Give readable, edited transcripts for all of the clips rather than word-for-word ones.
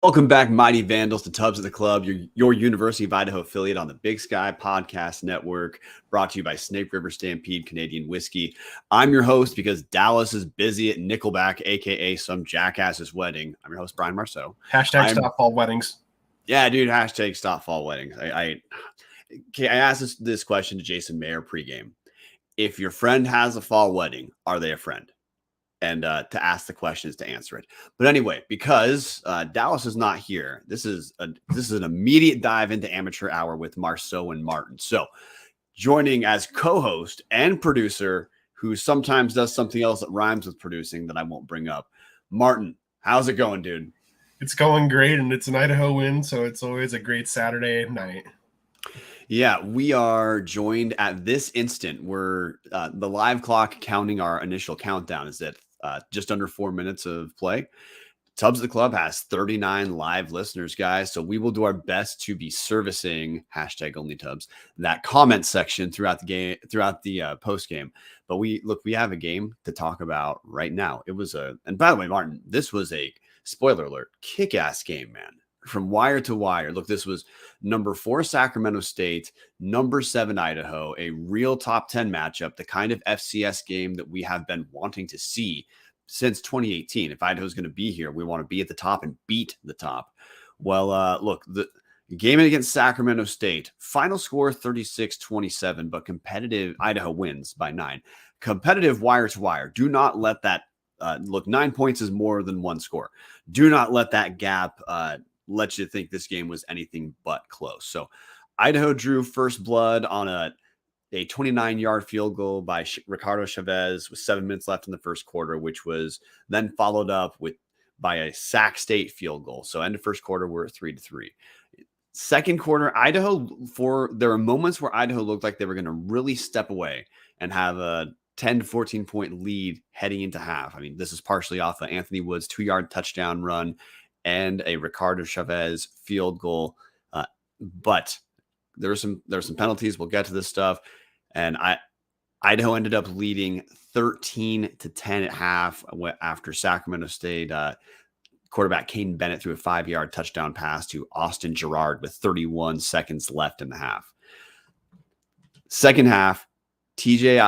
Welcome back, mighty Vandals, to Tubs of the Club, your University of Idaho affiliate on the Big Sky Podcast Network, brought to you by Snake River Stampede Canadian Whiskey. I'm your host because Dallas is busy at Nickelback, a.k.a. some jackass's wedding. I'm your host, Brian Marceau. Hashtag stop fall weddings. Yeah, dude, hashtag stop fall weddings. I asked this question to Jason Mayer pregame. If your friend has a fall wedding, are they a friend? And to ask the questions to answer it. But anyway, because Dallas is not here, this is an immediate dive into amateur hour with Marceau and Marten. So joining as co-host and producer, who sometimes does something else that rhymes with producing that I won't bring up, Marten. How's it going, dude? It's going great, and it's an Idaho win, so it's always a great Saturday night. Yeah, we are joined at this instant. We're the live clock counting our initial countdown is at just under 4 minutes of play. Tubs of the Club has 39 live listeners, guys. So we will do our best to be servicing hashtag only Tubs, that comment section throughout the game, throughout the post game. But we have a game to talk about right now. And by the way, Marten, this was a spoiler alert, kick-ass game, man. From wire to wire. Look, this was number 4 Sacramento State, number 7 Idaho, a real top 10 matchup, the kind of FCS game that we have been wanting to see since 2018. If Idaho's going to be here, we want to be at the top and beat the top. Well, look, the game against Sacramento State, final score 36-27, but competitive. Idaho wins by 9. Competitive wire to wire. Do not let that look, 9 points is more than one score. Do not let that gap let you think this game was anything but close. So Idaho drew first blood on a 29-yard field goal by Ricardo Chavez with 7 minutes left in the first quarter, which was then followed up by a Sac State field goal. So end of first quarter, we're at 3-3. Second quarter, there were moments where Idaho looked like they were going to really step away and have a 10 to 14 point lead heading into half. I mean, this is partially off of Anthony Wood's 2-yard touchdown run and a Ricardo Chavez field goal. But there were some penalties. We'll get to this stuff. And Idaho ended up leading 13-10 at half after Sacramento State quarterback Caden Bennett threw a 5-yard touchdown pass to Austin Gerard with 31 seconds left in the half. Second half, TJ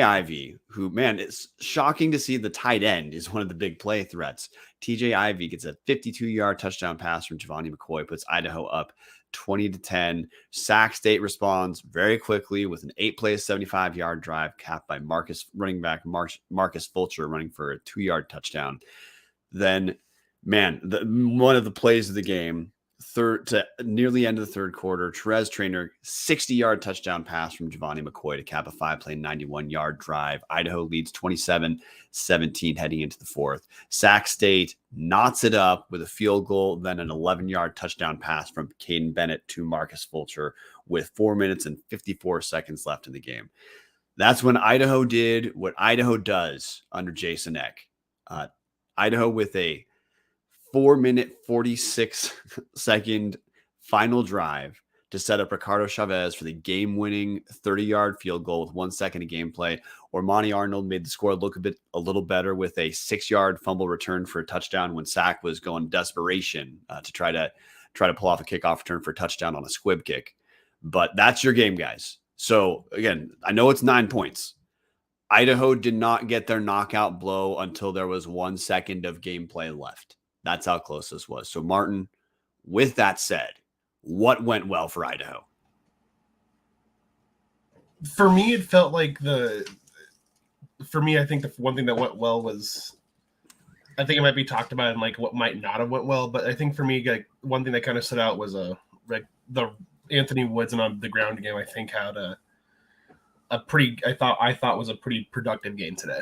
Ivy, who, man, it's shocking to see the tight end is one of the big play threats. TJ Ivy gets a 52-yard touchdown pass from Giovanni McCoy, puts Idaho up 20-10. Sac State responds very quickly with an 8-play, 75-yard drive capped by running back Marcus Fulcher running for a 2-yard touchdown. Then, man, one of the plays of the game, near the end of the third quarter, Therese Traynor, 60-yard touchdown pass from Giovanni McCoy to cap a 5-play, 91-yard drive. Idaho leads 27-17 heading into the fourth. Sac State knots it up with a field goal, then an 11-yard touchdown pass from Caden Bennett to Marcus Fulcher with 4 minutes and 54 seconds left in the game. That's when Idaho did what Idaho does under Jason Eck. Idaho with a 4-minute, 46-second final drive to set up Ricardo Chavez for the game-winning 30-yard field goal with 1 second of gameplay. Ormani Arnold made the score look a little better with a 6-yard fumble return for a touchdown when Sac was going desperation to try to pull off a kickoff return for a touchdown on a squib kick. But that's your game, guys. So again, I know it's 9 points. Idaho did not get their knockout blow until there was 1 second of gameplay left. That's how close this was. So, Marten, with that said, what went well for Idaho? For me, it felt like I think the one thing that went well was, I think it might be talked about in like what might not have went well, but I think for me, like one thing that kind of stood out was the Anthony Woods and on the ground game. I think had a pretty, I thought was a pretty productive game today.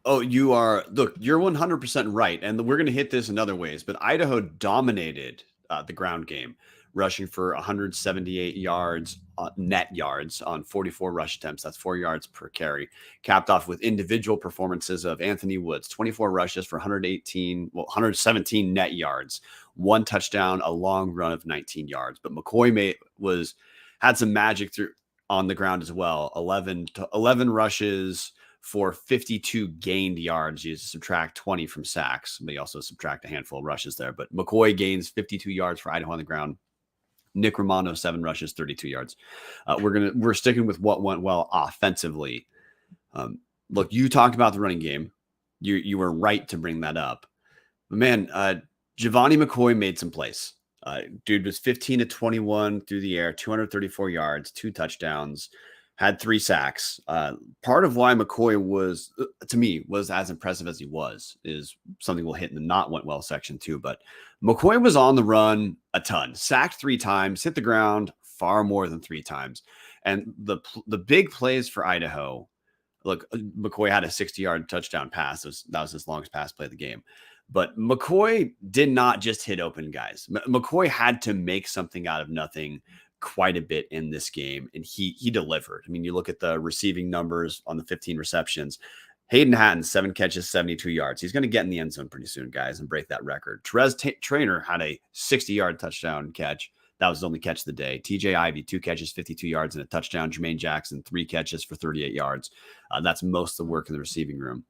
Oh, you're 100% right. And we're going to hit this in other ways, but Idaho dominated the ground game, rushing for 178 yards, net yards on 44 rush attempts. That's 4 yards per carry, capped off with individual performances of Anthony Woods, 24 rushes for 117 net yards, 1 touchdown, a long run of 19 yards. But McCoy had some magic on the ground as well. 11 rushes for 52 gained yards. You subtract 20 from sacks, but you also subtract a handful of rushes there. But McCoy gains 52 yards for Idaho on the ground. Nick Romano, 7 rushes, 32 yards. We're sticking with what went well offensively. Look, you talked about the running game. You were right to bring that up. But man, Giovanni McCoy made some plays. Dude was 15 to 21 through the air, 234 yards, 2 touchdowns, had 3 sacks. Part of why McCoy was, to me, was as impressive as he was is something we'll hit in the not went well section too. But McCoy was on the run a ton, sacked 3 times, hit the ground far more than 3 times. And the big plays for Idaho, look, McCoy had a 60-yard touchdown pass. That was his longest pass play of the game. But McCoy did not just hit open guys. McCoy had to make something out of nothing quite a bit in this game, and he delivered. I mean, you look at the receiving numbers on the 15 receptions. Hayden Hatton, 7 catches, 72 yards. He's going to get in the end zone pretty soon, guys, and break that record. Terez Traynor had a 60-yard touchdown catch. That was the only catch of the day. TJ Ivy, 2 catches, 52 yards and a touchdown. Jermaine Jackson, 3 catches for 38 yards. That's most of the work in the receiving room.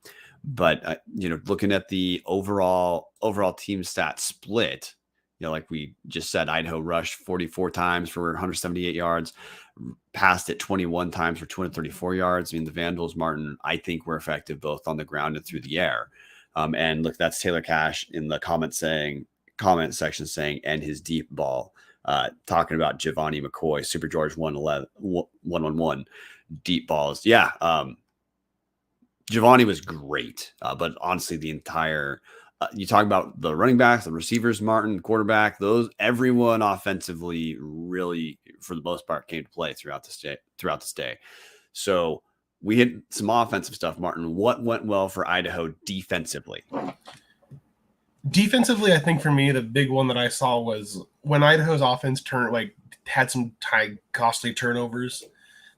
But, looking at the overall team stat split, like we just said, Idaho rushed 44 times for 178 yards, passed it 21 times for 234 yards. I mean, the Vandals, Marten, I think were effective both on the ground and through the air. And look, that's Taylor Cash in the comment section saying, and his deep ball, talking about Giovanni McCoy, Super George 111 deep balls. Yeah. Giovanni was great. But honestly, the entire, you talk about the running backs, the receivers, Marten, quarterback, everyone offensively really, for the most part, came to play throughout this day. So we hit some offensive stuff. Marten, what went well for Idaho defensively? Defensively, I think for me, the big one that I saw was when Idaho's offense had some costly turnovers.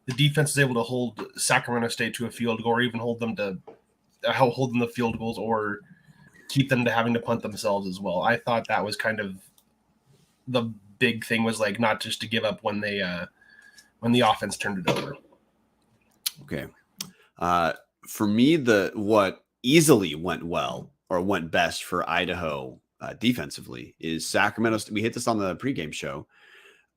The defense was able to hold Sacramento State to a field goal, or even hold them to field goals, or keep them to having to punt themselves as well. I thought that was kind of the big thing, was not just to give up when the offense turned it over. Okay. For me, what easily went well or went best for Idaho defensively is Sacramento. We hit this on the pregame show.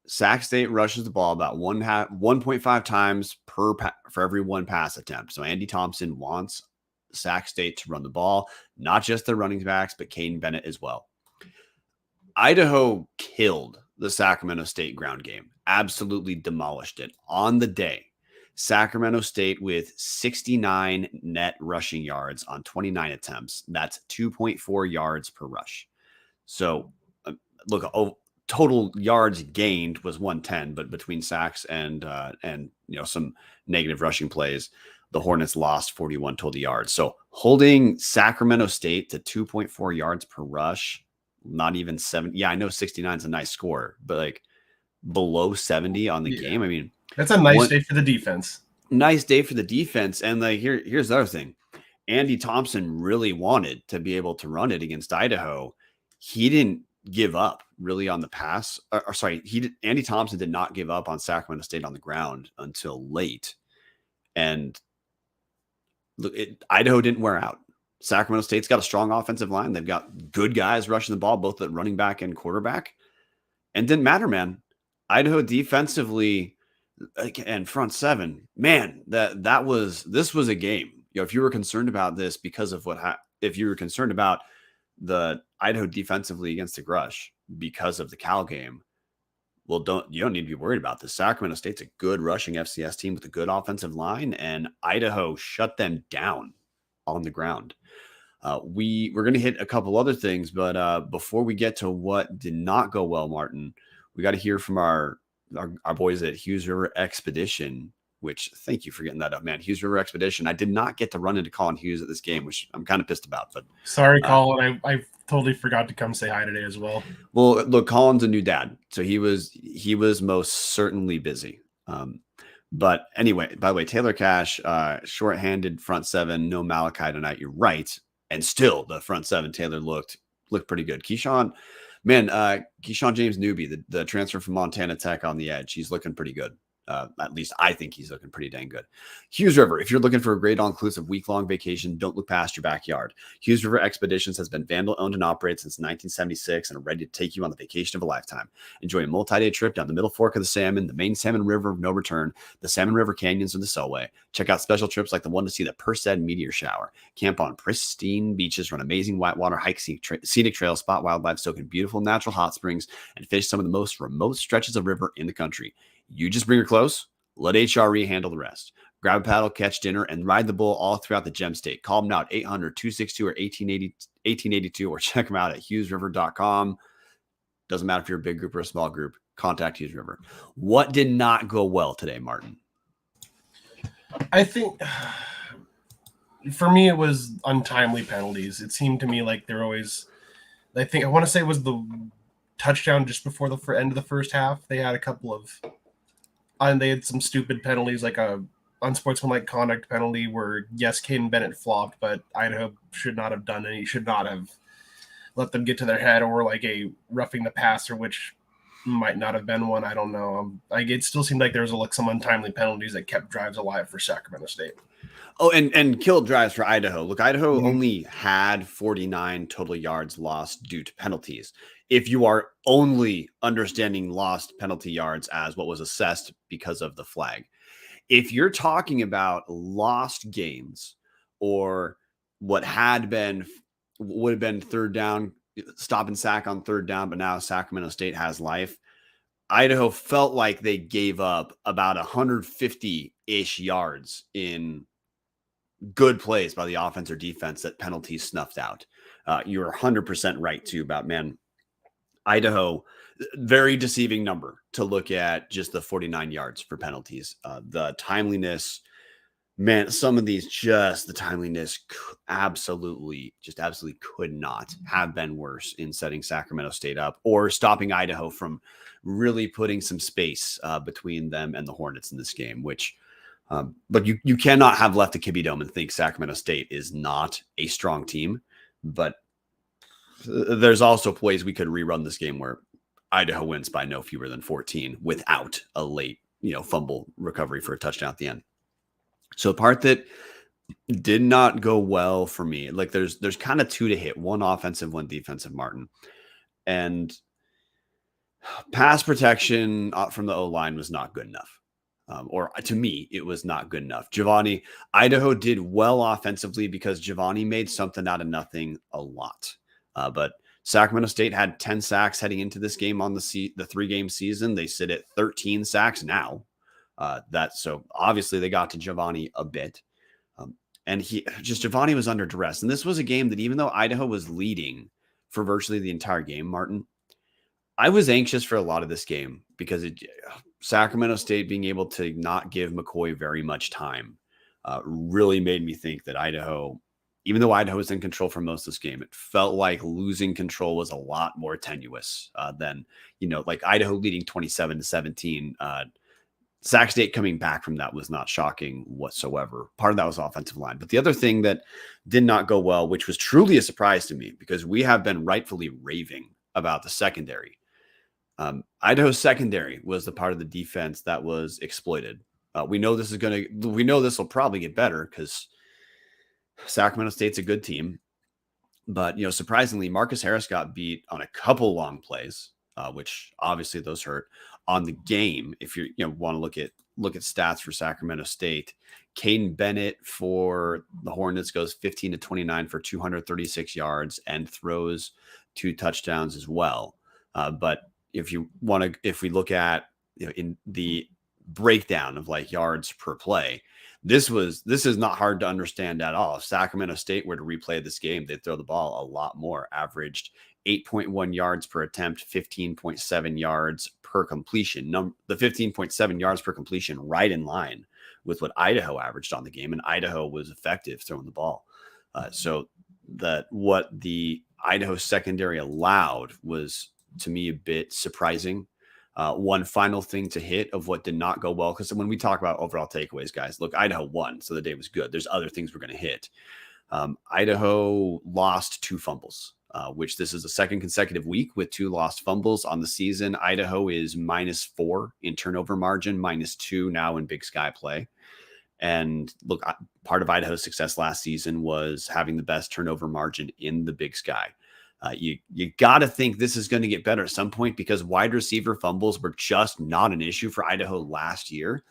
Sac State rushes the ball about 1.5 times for every 1 pass attempt. So Andy Thompson wants Sac State to run the ball, not just their running backs, but Caden Bennett as well. Idaho killed the Sacramento State ground game, absolutely demolished it on the day. Sacramento State with 69 net rushing yards on 29 attempts. That's 2.4 yards per rush. So total yards gained was 110, but between sacks and some negative rushing plays, the Hornets lost 41 total yards. So holding Sacramento State to 2.4 yards per rush, not even 7. Yeah, I know 69 is a nice score, but below 70 on the game. I mean, that's a nice day for the defense. Nice day for the defense. And here's the other thing. Andy Thompson really wanted to be able to run it against Idaho. He didn't give up really on the pass. Andy Thompson did not give up on Sacramento State on the ground until late. And look, Idaho didn't wear out. Sacramento State's got a strong offensive line. They've got good guys rushing the ball, both at running back and quarterback. And didn't matter, man. Idaho defensively and front seven, man, this was a game. If you were concerned about this because of if you were concerned about the Idaho defensively against the Grush because of the Cal game, well, you don't need to be worried about this. Sacramento State's a good rushing FCS team with a good offensive line, and Idaho shut them down on the ground. We're going to hit a couple other things, but before we get to what did not go well, Marten, we got to hear from our boys at Hughes River Expedition, which, thank you for getting that up, man. Hughes River Expedition. I did not get to run into Colin Hughes at this game, which I'm kind of pissed about. But sorry, Colin. I totally forgot to come say hi today as well. Well, look, Colin's a new dad, so he was most certainly busy. But anyway, by the way, Taylor Cash, shorthanded front seven, no Malachi tonight. You're right, and still the front seven Taylor looked pretty good. Keyshawn James Newby, the transfer from Montana Tech on the edge, he's looking pretty good. At least I think he's looking pretty dang good. Hughes River, if you're looking for a great all-inclusive week-long vacation, don't look past your backyard. Hughes River Expeditions has been Vandal owned and operated since 1976 and are ready to take you on the vacation of a lifetime. Enjoy a multi-day trip down the Middle Fork of the Salmon, the main Salmon River of no return, the Salmon River Canyons, or the Selway. Check out special trips like the one to see the Perced meteor shower. Camp on pristine beaches, run amazing whitewater hike scenic trails, spot wildlife, soak in beautiful natural hot springs, and fish some of the most remote stretches of river in the country. You just bring her close, let HRE handle the rest. Grab a paddle, catch dinner, and ride the bull all throughout the Gem State. Call them now at 800-262 or 1882 or check them out at hughesriver.com. Doesn't matter if you're a big group or a small group, contact Hughes River. What did not go well today, Marten? I think for me, it was untimely penalties. It seemed to me like they're always, I want to say it was the touchdown just before the end of the first half. They had a couple of, and they had some stupid penalties, like a unsportsmanlike conduct penalty where, yes, Caden Bennett flopped, but Idaho should not have done any, should not have let them get to their head, or like a roughing the passer, which might not have been one. I don't know. It still seemed like there was like some untimely penalties that kept drives alive for Sacramento State. Oh, and killed drives for Idaho. Look, Idaho only had 49 total yards lost due to penalties. If you are only understanding lost penalty yards as what was assessed because of the flag. If you're talking about lost games or what would have been third down, stop and sack on third down, but now Sacramento State has life. Idaho felt like they gave up about 150-ish yards in good plays by the offense or defense that penalties snuffed out. You're 100% right too about, man, Idaho, very deceiving number to look at, just the 49 yards for penalties. The timeliness, man, some of these, just the timeliness absolutely could not have been worse in setting Sacramento State up or stopping Idaho from really putting some space between them and the Hornets in this game, which, but you cannot have left the Kibbie Dome and think Sacramento State is not a strong team. But there's also ways we could rerun this game where Idaho wins by no fewer than 14 without a late, fumble recovery for a touchdown at the end. So the part that did not go well for me, like there's kind of two to hit, one offensive, one defensive, Marten. And pass protection from the O-line was not good enough. Or to me, it was not good enough. Idaho did well offensively because Giovanni made something out of nothing a lot. But Sacramento State had 10 sacks heading into this game on the 3-game season. They sit at 13 sacks now. So obviously they got to Giovanni a bit. And Giovanni was under duress. And this was a game that, even though Idaho was leading for virtually the entire game, Marten, I was anxious for a lot of this game because Sacramento State being able to not give McCoy very much time really made me think that Idaho, even though Idaho was in control for most of this game, it felt like losing control was a lot more tenuous than, like Idaho leading 27-17. Sac State coming back from that was not shocking whatsoever. Part of that was offensive line. But the other thing that did not go well, which was truly a surprise to me, because we have been rightfully raving about the secondary. Idaho's secondary was the part of the defense that was exploited. We know this will probably get better because Sacramento State's a good team. But, surprisingly, Marcus Harris got beat on a couple long plays, which obviously those hurt. On the game, if you want to look at stats for Sacramento State, Caden Bennett for the Hornets goes 15-29 for 236 yards and throws 2 touchdowns as well. But if we look at in the breakdown of like yards per play, this is not hard to understand at all. If Sacramento State were to replay this game, they'd throw the ball a lot more. Averaged 8.1 yards per attempt, 15.7 yards per completion. The 15.7 yards per completion right in line with what Idaho averaged on the game, and Idaho was effective throwing the ball. So what the Idaho secondary allowed was, to me, a bit surprising. One final thing to hit of what did not go well, because when we talk about overall takeaways, guys, look, Idaho won, so the day was good. There's other things we're going to hit. Idaho lost 2 fumbles. which this is the second consecutive week with 2 lost fumbles on the season. Idaho is -4 in turnover margin, -2 now in Big Sky play. And look, part of Idaho's success last season was having the best turnover margin in the Big Sky. You got to think this is going to get better at some point, because wide receiver fumbles were just not an issue for Idaho last year.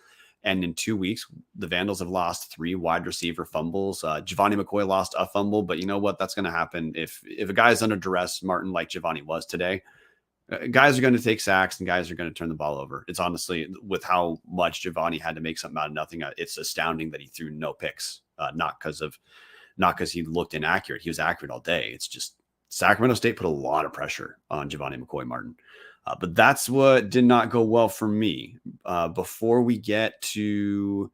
And in 2 weeks, the Vandals have lost 3 wide receiver fumbles. Giovanni McCoy lost a fumble, but you know what? That's going to happen. If a guy is under duress, Marten, like Giovanni was today, guys are going to take sacks and guys are going to turn the ball over. It's honestly, with how much Giovanni had to make something out of nothing, it's astounding that he threw no picks. Not because he looked inaccurate. He was accurate all day. It's just Sacramento State put a lot of pressure on Giovanni McCoy Marten. But that's what did not go well for me. Before we get to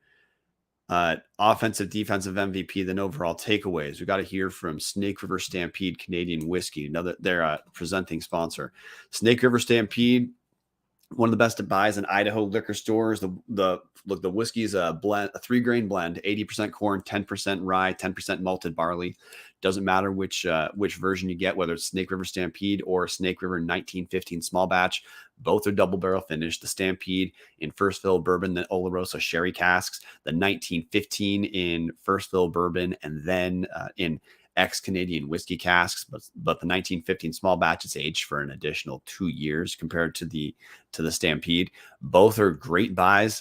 offensive, defensive MVP, then overall takeaways, we got to hear from Snake River Stampede Canadian Whiskey, another their presenting sponsor. Snake River Stampede, one of the best to buys in Idaho liquor stores. The whiskey is a 3-grain blend, 80% corn, 10% rye, 10% malted barley. Doesn't matter which version you get, whether it's Snake River Stampede or Snake River 1915 small batch. Both are double barrel finished. The Stampede in first fill bourbon, the Oloroso sherry casks. The 1915 in first fill bourbon, and then in ex-Canadian whiskey casks. But the 1915 small batch is aged for an additional 2 years compared to the Stampede. Both are great buys.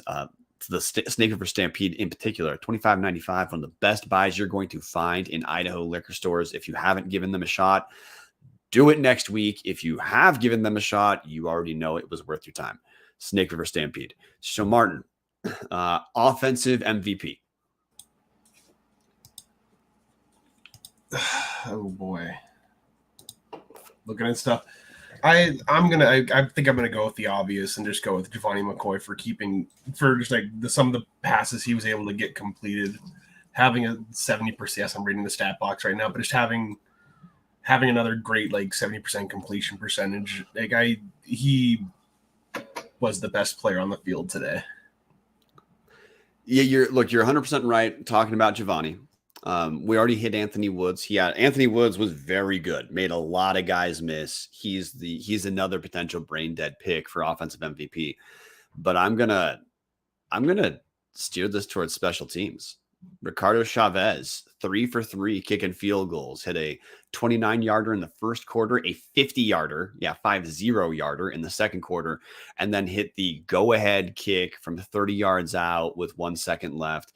The Snake River Stampede in particular, $25.95, one of the best buys you're going to find in Idaho liquor stores. If you haven't given them a shot, do it next week. If you have given them a shot, you already know it was worth your time. Snake River Stampede. So Marten, offensive MVP. Oh boy, looking at stuff. I think I'm gonna go with the obvious and just go with Giovanni McCoy for just like some of the passes he was able to get completed, having a 70%. Yes, I'm reading the stat box right now, but just having another great 70% completion percentage. He was the best player on the field today. Yeah, you're 100% right talking about Giovanni. We already hit Anthony Woods. Anthony Woods was very good. Made a lot of guys miss. He's another potential brain dead pick for offensive MVP. But I'm gonna steer this towards special teams. Ricardo Chavez, 3 for 3 kicking field goals, hit a 29-yarder in the first quarter, a 50-yarder, 50-yarder in the second quarter, and then hit the go-ahead kick from 30 yards out with 1 second left.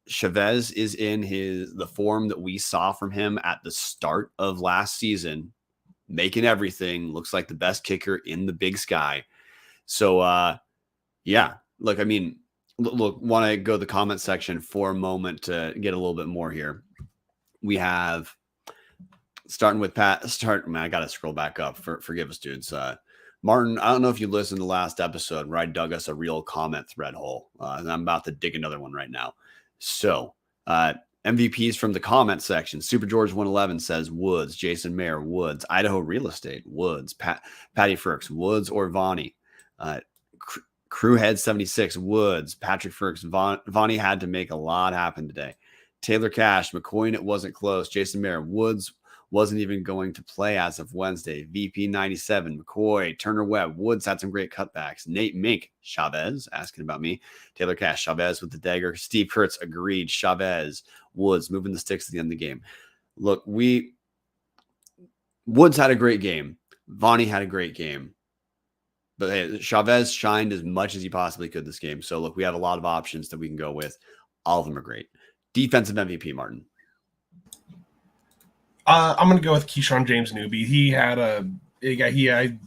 Chavez is in the form that we saw from him at the start of last season, making everything. Looks like the best kicker in the Big Sky. So, want to go to the comment section for a moment to get a little bit more here. We have, starting with Pat, I got to scroll back up. Forgive us, dudes. Marten, I don't know if you listened to the last episode where I dug us a real comment thread hole, and I'm about to dig another one right now. So, MVPs from the comment section. Super George 111 says Woods, Jason Mayer, Woods, Idaho Real Estate, Woods, Patty Firks, Woods or Vonnie, Crewhead 76, Woods, Patrick Firks, Vonnie had to make a lot happen today. Taylor Cash, McCoy, it wasn't close. Jason Mayer, Woods wasn't even going to play as of Wednesday. VP 97, McCoy, Turner Webb, Woods had some great cutbacks. Nate Mink, Chavez, asking about me. Taylor Cash, Chavez with the dagger. Steve Kurtz agreed. Chavez, Woods moving the sticks at the end of the game. Look, Woods had a great game. Vonnie had a great game. But hey, Chavez shined as much as he possibly could this game. So look, we have a lot of options that we can go with. All of them are great. Defensive MVP, Marten. I'm going to go with Keyshawn James Newby. It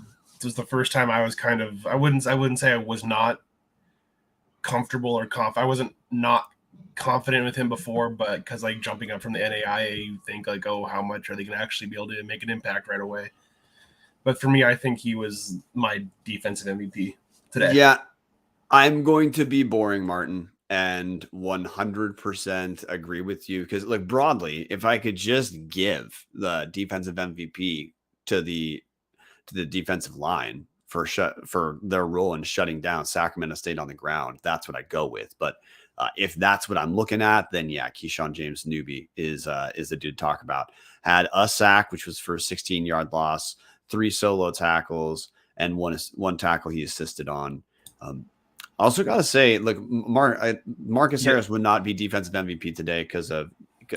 was the first time I was I wouldn't say I was not comfortable or I wasn't not confident with him before, but because jumping up from the NAIA, you think how much are they going to actually be able to make an impact right away? But for me, I think he was my defensive MVP today. Yeah, I'm going to be boring, Marten, and 100% agree with you, because broadly, if I could just give the defensive MVP to the defensive line for their role in shutting down Sacramento State on the ground, that's what I go with. But If that's what I'm looking at, then yeah, Keyshawn James newbie is the dude to talk about. Had a sack, which was for a 16-yard loss, 3 solo tackles, and one tackle he assisted on. Also got to say, look, Marcus Harris would not be defensive MVP today because of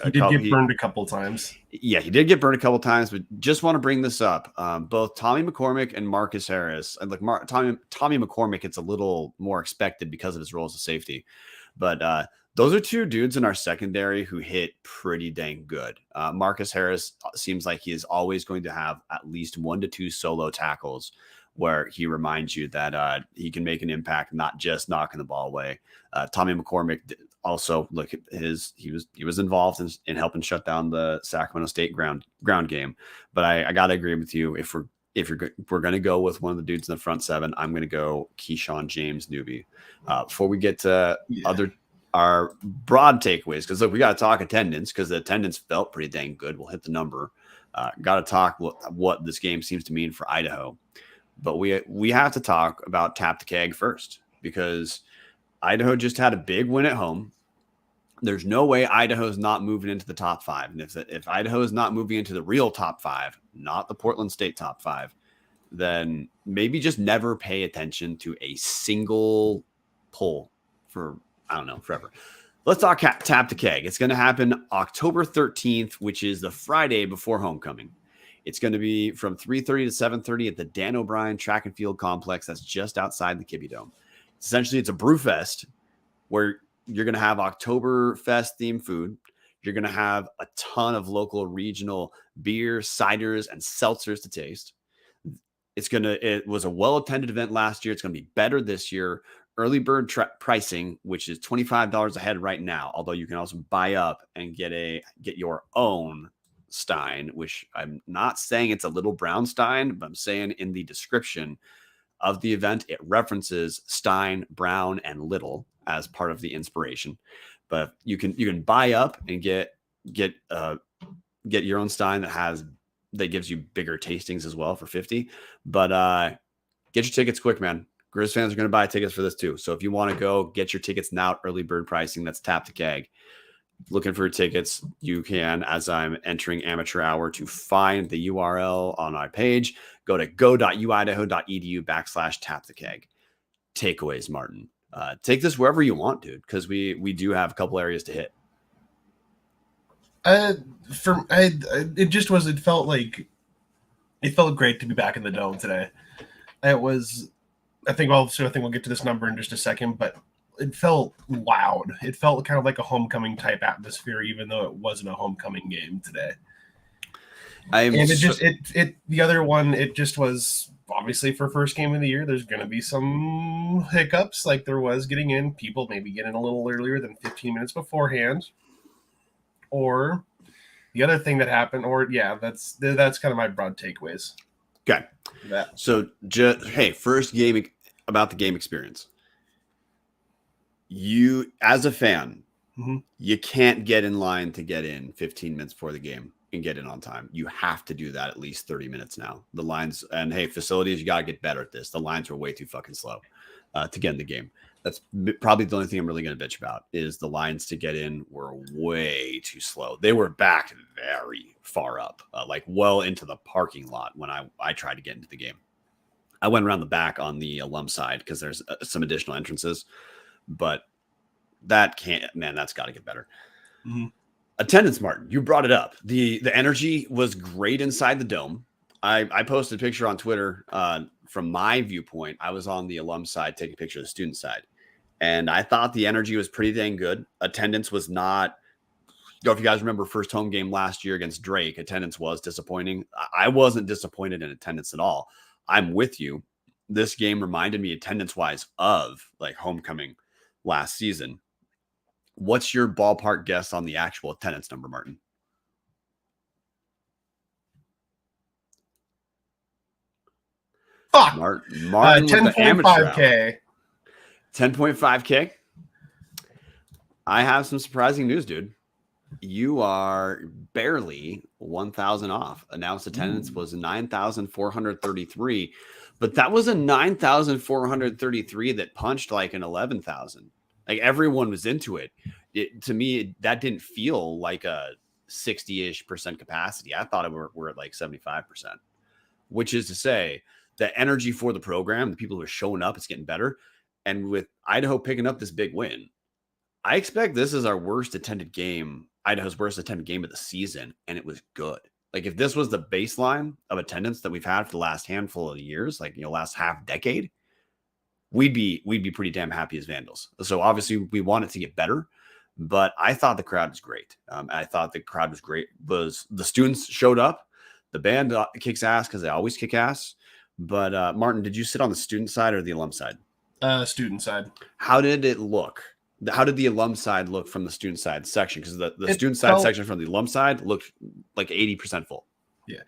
he did get burned a couple times. Yeah, he did get burned a couple times, but just want to bring this up. Both Tommy McCormick and Marcus Harris, and like Tommy McCormick, it's a little more expected because of his role as a safety, but those are 2 dudes in our secondary who hit pretty dang good. Marcus Harris seems like he is always going to have at least 1 to 2 solo tackles where he reminds you that he can make an impact, not just knocking the ball away. Tommy McCormick also, look, he was involved in helping shut down the Sacramento State ground game. But I got to agree with you. If we're going to go with one of the dudes in the front 7, I'm going to go Keyshawn James newbie. Before we get to our broad takeaways, because look, we got to talk attendance because the attendance felt pretty dang good. We'll hit the number. Got to talk what this game seems to mean for Idaho. But we have to talk about Tap the Keg first, because Idaho just had a big win at home. There's no way Idaho's not moving into the top 5. And if Idaho is not moving into the real top 5, not the Portland State top 5, then maybe just never pay attention to a single poll for, I don't know, forever. Let's talk Tap the Keg. It's going to happen October 13th, which is the Friday before homecoming. It's going to be from 3:30 to 7:30 at the Dan O'Brien Track and Field Complex. That's just outside the Kibbie Dome. Essentially, it's a brew fest where you're going to have Oktoberfest themed food. You're going to have a ton of local regional beers, ciders, and seltzers to taste. It was a well-attended event last year. It's going to be better this year. Early bird pricing, which is $25 a head right now, although you can also buy up and get your own Stein, which I'm not saying it's a little brown Stein, but I'm saying in the description of the event, it references Stein, Brown, and Little as part of the inspiration. But you can buy up and get your own Stein that gives you bigger tastings as well for $50. But get your tickets quick, man. Grizz fans are going to buy tickets for this too. So if you want to go, get your tickets now. Early bird pricing. That's Tap the Keg. Looking for tickets, you can, as I'm entering amateur hour, to find the URL on our page. Go to go.uidaho.edu/Tap the Keg. Takeaways, Martin. Take this wherever you want, dude, because we do have a couple areas to hit. It felt great to be back in the dome today. I think we'll get to this number in just a second, but it felt loud. It felt kind of like a homecoming type atmosphere, even though it wasn't a homecoming game today. The other one, it just was obviously for first game of the year. There's going to be some hiccups like there was getting in. People maybe get in a little earlier than 15 minutes beforehand, or the other thing that happened, that's kind of my broad takeaways. Okay. So first game about the game experience. You, as a fan, you can't get in line to get in 15 minutes before the game and get in on time. You have to do that at least 30 minutes now. The lines, and facilities, you got to get better at this. The lines were way too fucking slow to get in the game. That's probably the only thing I'm really going to bitch about is the lines to get in were way too slow. They were backed very far up, like well into the parking lot when I tried to get into the game. I went around the back on the alum side because there's some additional entrances. But that's got to get better. Mm-hmm. Attendance, Martin, you brought it up. The energy was great inside the dome. I posted a picture on Twitter from my viewpoint. I was on the alum side taking a picture of the student side. And I thought the energy was pretty dang good. Attendance was not, if you guys remember first home game last year against Drake, attendance was disappointing. I wasn't disappointed in attendance at all. I'm with you. This game reminded me attendance-wise of like homecoming last season. What's your ballpark guess on the actual attendance number, Martin? Fuck. Martin 10.5K. 10.5K. I have some surprising news, dude. You are barely 1,000 off. Announced attendance was 9,433, but that was a 9,433 that punched like an 11,000. Like everyone was into it. To me, that didn't feel like a 60-ish% capacity. I thought we're at like 75%, which is to say the energy for the program, the people who are showing up, it's getting better. And with Idaho picking up this big win, I expect this is our worst attended game, Idaho's worst attended game of the season, and it was good. Like if this was the baseline of attendance that we've had for the last handful of years, like last half decade, we'd be pretty damn happy as Vandals. So obviously we want it to get better, but I thought the crowd was great. I thought the crowd was great. Was the students showed up, the band kicks ass because they always kick ass. But Marten, did you sit on the student side or the alum side? Student side. How did it look? How did the alum side look from the student side section? Because the student side section from the alum side looked like 80% full. Yeah,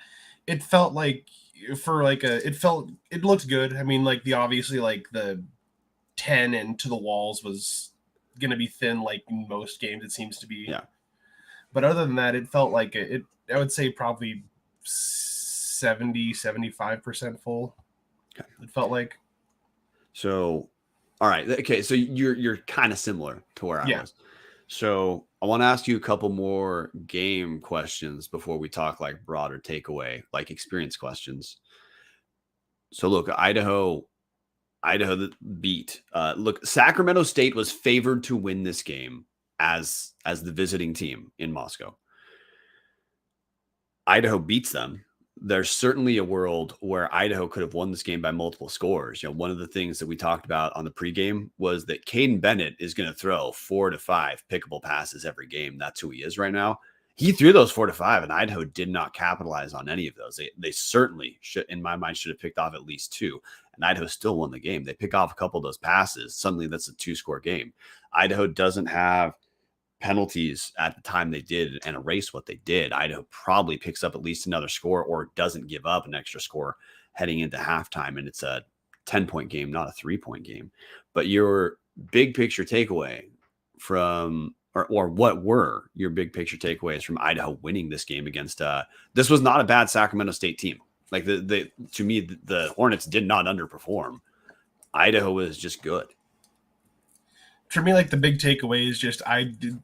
it felt like it looked good. I mean, like obviously like the 10 and to the walls was going to be thin, like in most games it seems to be. Yeah. But other than that, it felt like I would say probably 75% full. Okay. It felt like. So, all right. Okay. So you're kind of similar to where I was. So I want to ask you a couple more game questions before we talk like broader takeaway, like experience questions. So look, Idaho beat. Look, Sacramento State was favored to win this game as the visiting team in Moscow. Idaho beats them. There's certainly a world where Idaho could have won this game by multiple scores. One of the things that we talked about on the pregame was that Caden Bennett is going to throw 4 to 5 pickable passes every game. That's who he is right now. He threw those 4 to 5, and Idaho did not capitalize on any of those. They certainly should, in my mind, should have picked off at least 2, and Idaho still won the game. They pick off a couple of those passes. Suddenly, that's a 2-score game. Idaho doesn't have penalties at the time they did and erase what they did. Idaho probably picks up at least another score or doesn't give up an extra score heading into halftime. And it's a 10-point game, not a 3-point game. But your big picture takeaway from, or what were your big picture takeaways from Idaho winning this game against, this was not a bad Sacramento State team. Like to me, the Hornets did not underperform. Idaho was just good. For me, like the big takeaway is just Idaho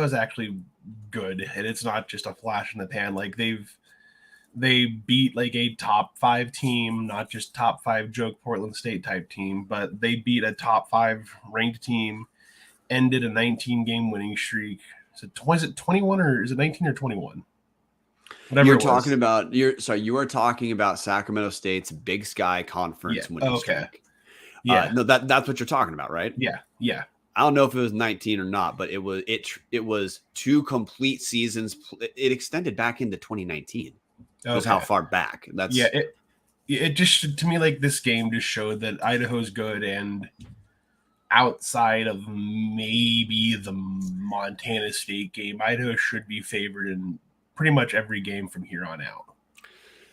is actually good, and it's not just a flash in the pan. Like they beat like a top 5 team, not just top 5 joke Portland State type team, but they beat a top 5 ranked team, ended a 19 game winning streak. Is it 21 or is it 19 or 21? Whatever you're talking about. You are talking about Sacramento State's Big Sky Conference winning streak. Yeah, no, that's what you're talking about, right? Yeah. I don't know if it was 19 or not, but it was 2 complete seasons. It extended back into 2019. Was how far back. That's it just to me like this game just showed that Idaho's good, and outside of maybe the Montana State game, Idaho should be favored in pretty much every game from here on out.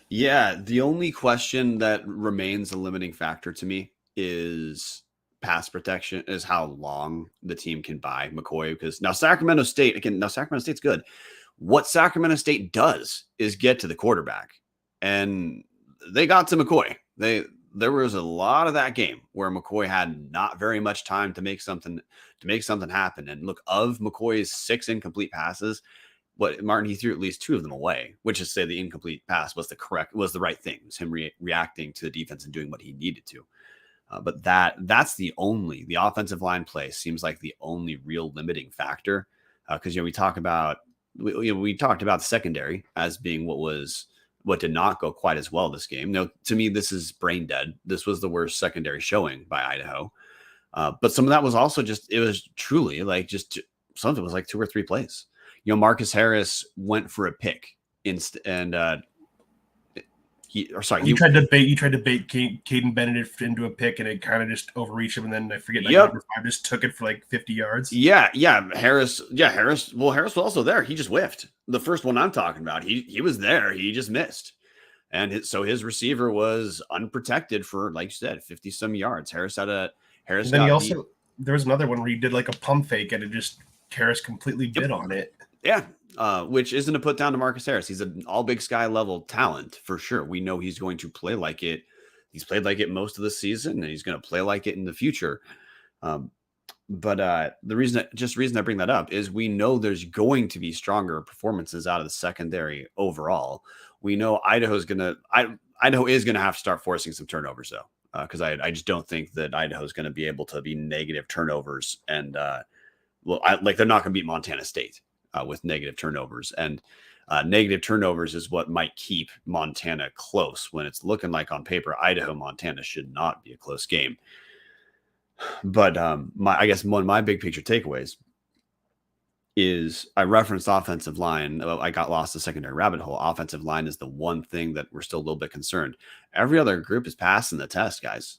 Yeah, the only question that remains a limiting factor to me is pass protection, is how long the team can buy McCoy. Because now Sacramento State's good. What Sacramento State does is get to the quarterback, and they got to McCoy. There was a lot of that game where McCoy had not very much time to make something happen. And look, of McCoy's 6 incomplete passes, Marten, he threw at least 2 of them away, which is to say the incomplete pass was the right thing. It was him reacting to the defense and doing what he needed to. But that's the offensive line play seems like the only real limiting factor. Because we talked about the secondary as being what did not go quite as well this game. No, to me, this is brain dead. This was the worst secondary showing by Idaho. But some of that was also it was truly like just something was like 2 or 3 plays. Marcus Harris went for a pick he tried to bait Caden Bennett into a pick, and it kind of just overreached him, and then I forget number 5 just took it for like 50 yards. Yeah. Harris. Well, Harris was also there. He just whiffed. The first one I'm talking about, he was there. He just missed. And so his receiver was unprotected for, like you said, 50 some yards. Harris. And then there was another one where he did like a pump fake, and Harris completely bit on it. Yeah. Which isn't a put down to Marcus Harris. He's an all Big Sky level talent for sure. We know he's going to play like it. He's played like it most of the season, and he's going to play like it in the future. Um, but the reason I bring that up is we know there's going to be stronger performances out of the secondary overall. We know Idaho is going to have to start forcing some turnovers though, because I just don't think that Idaho is going to be able to be negative turnovers and they're not going to beat Montana State with negative turnovers, and negative turnovers is what might keep Montana close when it's looking like on paper Idaho Montana should not be a close game. But I guess one of my big picture takeaways is I referenced offensive line. I got lost the secondary rabbit hole. Offensive line is the one thing that we're still a little bit concerned. Every other group is passing the test, guys.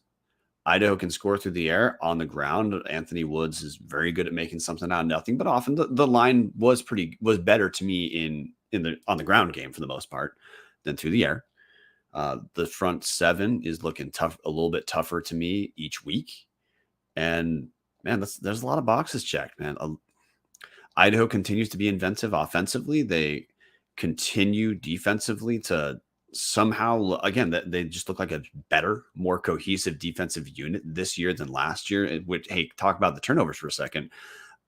Idaho can score through the air. On the ground, Anthony Woods is very good at making something out of nothing, but often the line was better to me on the ground game for the most part than through the air. The front seven is looking tough, a little bit tougher to me each week. And man, there's a lot of boxes checked, man. Idaho continues to be inventive offensively. They continue defensively to somehow, again, they just look like a better, more cohesive defensive unit this year than last year. Hey, talk about the turnovers for a second.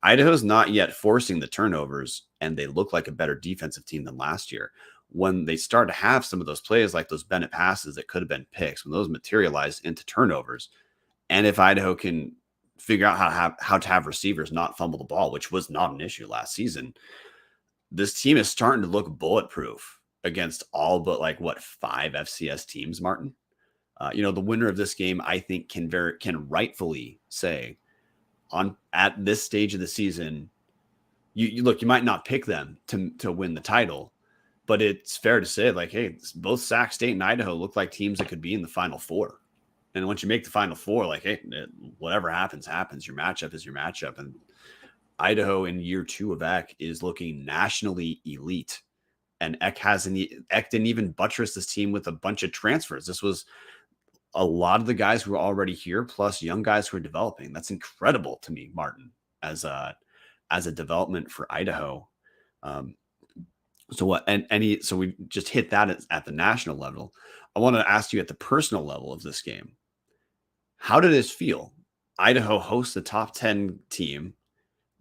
Idaho's not yet forcing the turnovers, and they look like a better defensive team than last year. When they start to have some of those plays like those Bennett passes that could have been picks, when those materialize into turnovers, and if Idaho can figure out how to have receivers not fumble the ball, which was not an issue last season, this team is starting to look bulletproof against all but 5 FCS teams, Marten. The winner of this game, I think, can rightfully say at this stage of the season, you might not pick them to win the title, but it's fair to say hey, both Sac State and Idaho look like teams that could be in the Final Four. And once you make the Final Four, hey, whatever happens. Your matchup is your matchup. And Idaho in year 2 of Eck is looking nationally elite. And Eck didn't even buttress this team with a bunch of transfers. This was a lot of the guys who are already here, plus young guys who are developing. That's incredible to me, Marten, as a development for Idaho. So we just hit that at the national level. I want to ask you at the personal level of this game. How did this feel? Idaho hosts the top 10 team.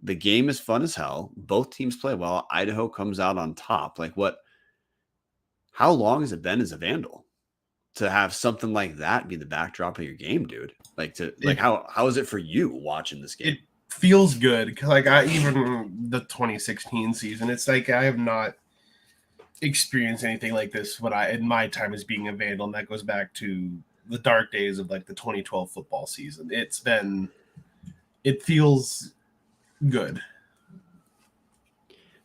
The game is fun as hell. Both teams play well. Idaho comes out on top. How long has it been as a Vandal to have something like that be the backdrop of your game, dude? How is it for you watching this game? It feels good because even the 2016 season, it's I have not experienced anything like this in my time as being a Vandal, and that goes back to the dark days of the 2012 football season. It feels good.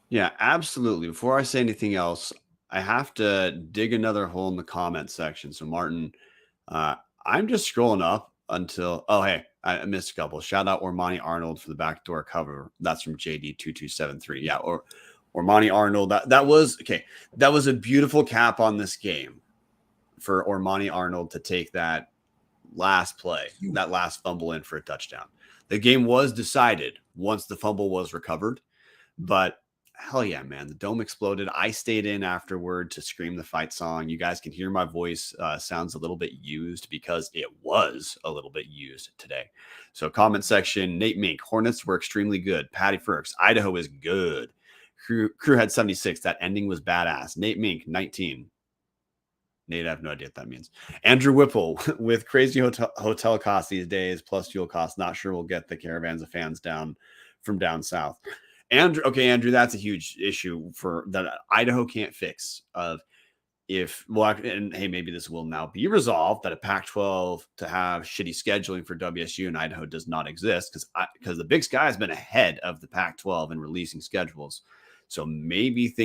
Yeah, absolutely. Before I say anything else, I have to dig another hole in the comment section. So Marten, I'm just scrolling up until, hey, I missed a couple. Shout out Ormani Arnold for the backdoor cover. That's from JD2273. Yeah, or Ormani Arnold. That was okay. That was a beautiful cap on this game for Ormani Arnold to take that last play, that last fumble in for a touchdown. The game was decided once the fumble was recovered, but hell yeah, man, the dome exploded. I stayed in afterward to scream the fight song. You guys can hear my voice sounds a little bit used because it was a little bit used today. So comment section, Nate Mink, Hornets were extremely good. Patty Ferks, Idaho is good. Crew had 76. That ending was badass. Nate Mink, 19. Nate, I have no idea what that means. Andrew Whipple, with crazy hotel costs these days, plus fuel costs, not sure we'll get the caravans of fans down from down south. Andrew, that's a huge issue for that Idaho can't fix. And hey, maybe this will now be resolved that a Pac-12 to have shitty scheduling for WSU and Idaho does not exist because the Big Sky has been ahead of the Pac-12 in releasing schedules. So maybe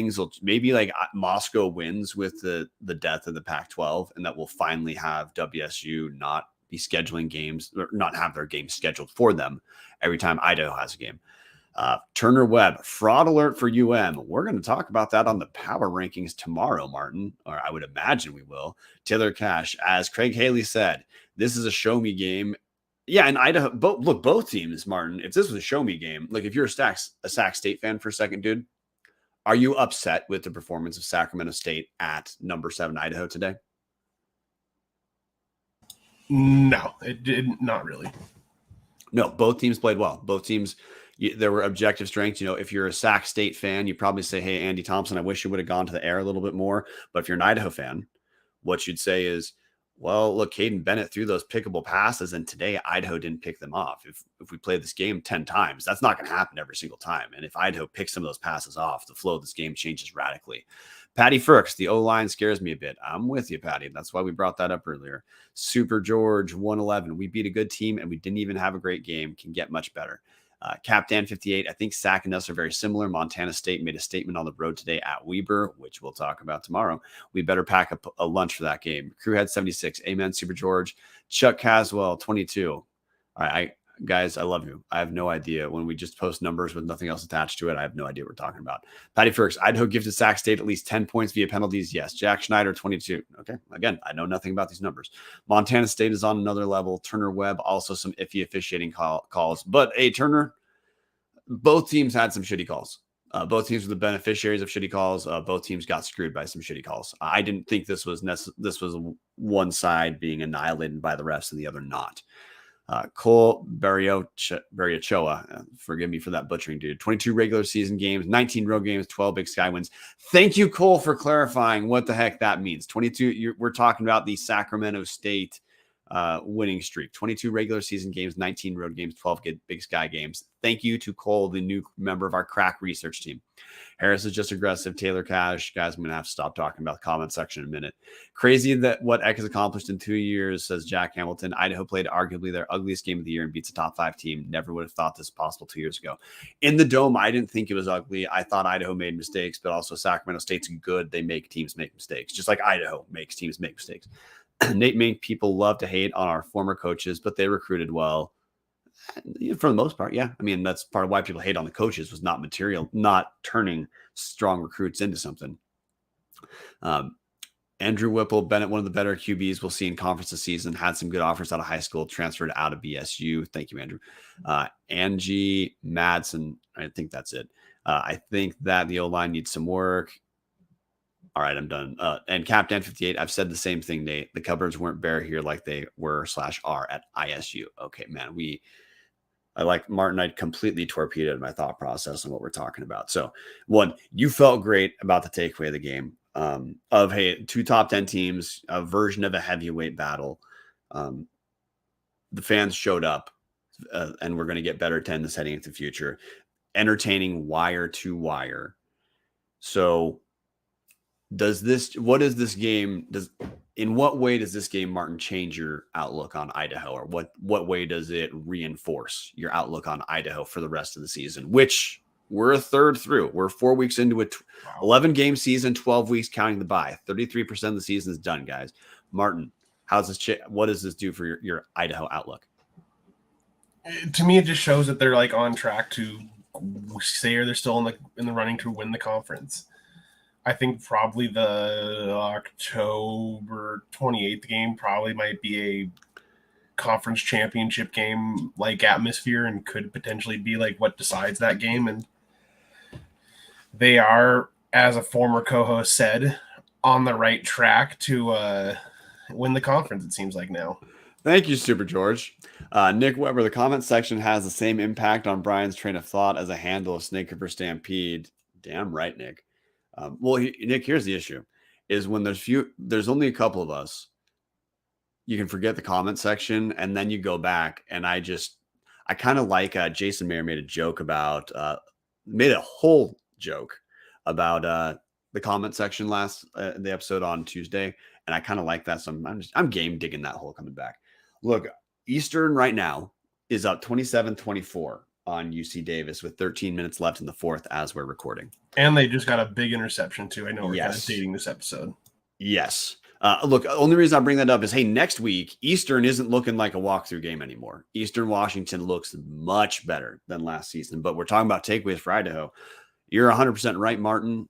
Moscow wins with the death of the Pac-12, and that will finally have WSU not be scheduling games or not have their games scheduled for them every time Idaho has a game. Turner Webb, fraud alert for UM. We're going to talk about that on the power rankings tomorrow, Marten, or I would imagine we will. Taylor Cash, as Craig Haley said, this is a show me game. Yeah, and Idaho, both teams, Marten, if this was a show me game, if you're a Sac State fan for a second, dude, are you upset with the performance of Sacramento State at number 7 Idaho today? No, it did not really. No, both teams played well. Both teams, there were objective strengths. If you're a Sac State fan, you probably say, hey, Andy Thompson, I wish you would have gone to the air a little bit more. But if you're an Idaho fan, what you'd say is, well, look, Caden Bennett threw those pickable passes, and today Idaho didn't pick them off. If we play this game 10 times, that's not going to happen every single time. And if Idaho picks some of those passes off, the flow of this game changes radically. Patty Firks, the O-line scares me a bit. I'm with you, Patty. That's why we brought that up earlier. Super George, 111. We beat a good team, and we didn't even have a great game. Can get much better. Captain 58, I think Sac and us are very similar. Montana State made a statement on the road today at Weber, which we'll talk about tomorrow. We better pack up a lunch for that game. Crewhead 76, amen, Super George. Chuck Caswell, 22. All right, guys, I love you. I have no idea. When we just post numbers with nothing else attached to it, I have no idea what we're talking about. Patty Firks, Idaho gifted Sac State at least 10 points via penalties. Yes. Jack Schneider, 22. Okay. Again, I know nothing about these numbers. Montana State is on another level. Turner Webb, also some iffy officiating calls. But, hey, Turner, both teams had some shitty calls. Both teams were the beneficiaries of shitty calls. Both teams got screwed by some shitty calls. I didn't think this was one side being annihilated by the refs and the other not. Cole Barriochoa, forgive me for that butchering, dude. 22 regular season games, 19 road games, 12 Big Sky wins. Thank you, Cole, for clarifying what the heck that means. 22, we're talking about the Sacramento State winning streak. 22 regular season games, 19 road games, 12 Big Sky games. Thank you to Cole, the new member of our crack research team. Harris is just aggressive. Taylor Cash. Guys, I'm going to have to stop talking about the comment section in a minute. Crazy that what Eck has accomplished in 2 years, says Jack Hamilton. Idaho played arguably their ugliest game of the year and beats a top 5 team. Never would have thought this possible 2 years ago. In the Dome, I didn't think it was ugly. I thought Idaho made mistakes, but also Sacramento State's good. They make teams make mistakes, just like Idaho makes teams make mistakes. Nate Mink, people love to hate on our former coaches, but they recruited well. For the most part, yeah. I mean, that's part of why people hate on the coaches, was not turning strong recruits into something. Andrew Whipple, Bennett, one of the better QBs we'll see in conference this season, had some good offers out of high school, transferred out of BSU. Thank you, Andrew. Angie Madsen, I think that's it. I think that the O-line needs some work. All right, I'm done. And Captain 58, I've said the same thing, Nate. The cupboards weren't bare here like they were/are at ISU. Okay, man, I like Marten. I completely torpedoed my thought process on what we're talking about. So, one, you felt great about the takeaway of the game of, hey, 2 top 10 teams, a version of a heavyweight battle. The fans showed up, and we're going to get better attendance heading into the future. Entertaining wire to wire. So, in what way does this game, Marten, change your outlook on Idaho, or what way does it reinforce your outlook on Idaho for the rest of the season, which we're a third through? We're 4 weeks into a 11 game season, 12 weeks counting the bye. 33% of the season is done, guys. Marten, what does this do for your Idaho outlook? To me, it just shows that they're like on track to say they're still in the running to win the conference. I think probably the October 28th game probably might be a conference championship game like atmosphere, and could potentially be like what decides that game. And they are, as a former co-host said, on the right track to win the conference, it seems like now. Thank you, Super George. Nick Weber, the comment section has the same impact on Brian's train of thought as a handle of Snake River Stampede. Damn right, Nick. Nick, here's the issue: is when there's only a couple of us, you can forget the comment section, and then you go back, and I kind of like Jason Mayer made a whole joke about the comment section the episode on Tuesday, and I kind of like that. So I'm game digging that hole coming back. Look, Eastern right now is up 27-24 on UC Davis with 13 minutes left in the fourth as we're recording. And they just got a big interception too. I know we're kind of dating this episode. Yes. Look, the only reason I bring that up is, hey, next week, Eastern isn't looking like a walkthrough game anymore. Eastern Washington looks much better than last season, but we're talking about takeaways for Idaho. You're 100% right, Marten.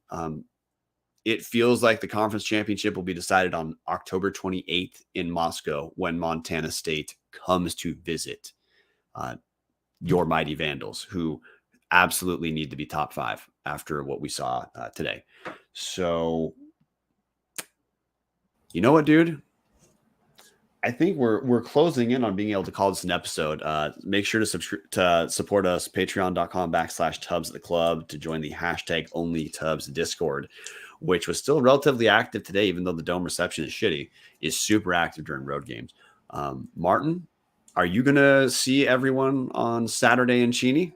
It feels like the conference championship will be decided on October 28th in Moscow when Montana State comes to visit your mighty Vandals, who absolutely need to be top 5 after what we saw today. So, you know what, dude? I think we're closing in on being able to call this an episode. Make sure to support us, patreon.com/Tubs at the Club, to join the #OnlyTubs Discord, which was still relatively active today, even though the dome reception is shitty, is super active during road games. Marten, are you going to see everyone on Saturday in Cheney?